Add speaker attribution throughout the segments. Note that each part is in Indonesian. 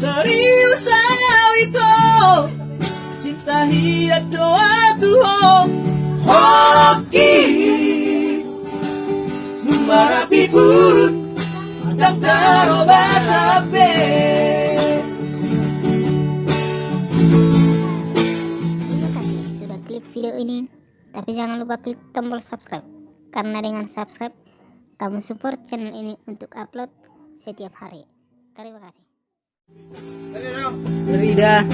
Speaker 1: Serius itu cinta hiat doa Tuhan hoki marapi buruk dan tarobat ape.
Speaker 2: Terima kasih sudah klik video ini, tapi jangan lupa klik tombol subscribe, karena dengan subscribe kamu support channel ini untuk upload setiap hari. Terima kasih.
Speaker 3: Rida.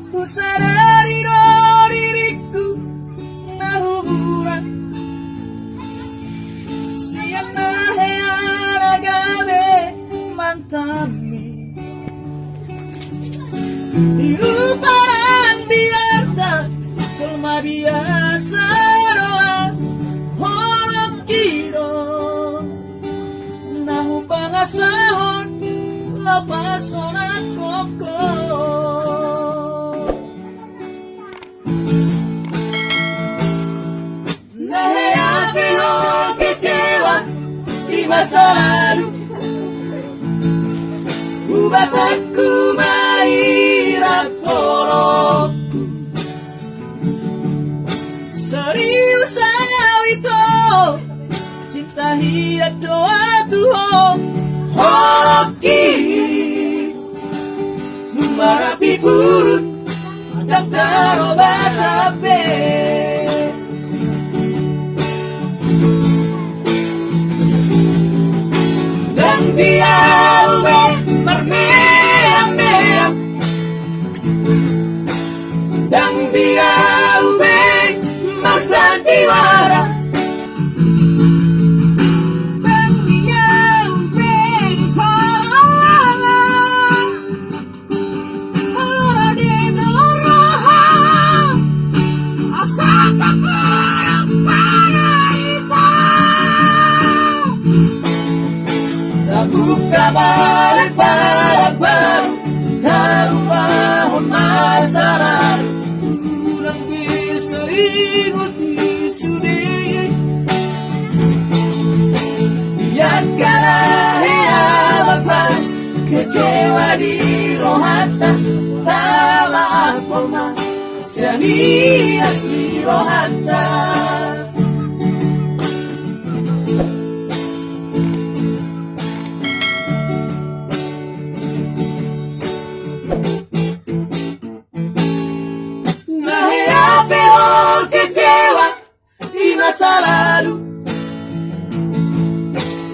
Speaker 1: Ku sadari diriku na hubungan siapa yang agame mantami diluparan biarta selama biasa doa holong kiro nahu pangasahon lapasonan koko. Masa lalu ubah aku mairap porokku. Serius itu cinta hiat doa Tuhan hoki marapi buruk dan tarobat ape. Dia ube mermeam-meam dan dia ube masa diwara dan dia ube paralala halora de noroha asaka para buka balik para baru taruh masa lalu ulang bisa ikuti sudi biarkanlah ya bapak kecewa di rohata tawa poma seni asli rohata. Masa lalu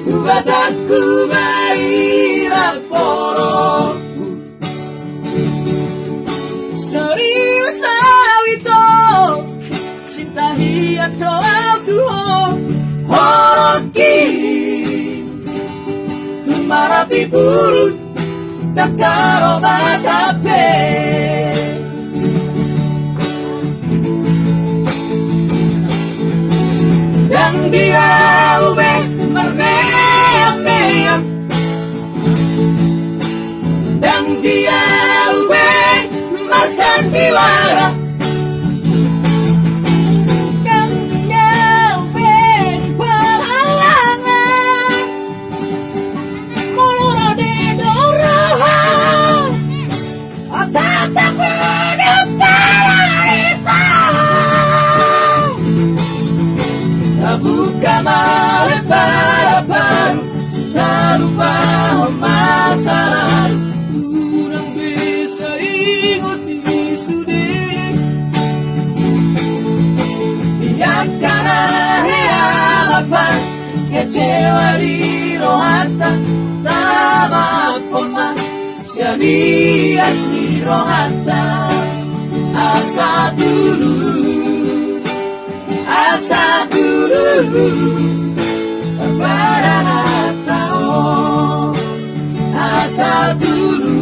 Speaker 1: buat aku mairap porokku. Serius itu cinta hiat doa Tuhan hoki marapi buruk dan tarobat ape. Dan dia ube mermeam-meam dan dia ube masa diwara dan dia ube peralangan mulura de doroha asa tak punya paralita. Buka balik para baru tak lupa masa lalu kurang bisa ikuti sudi biarkanlah ya bapak kecewa di rohata tamat poma seni asli rohata asa dulu pada Natal asa dulu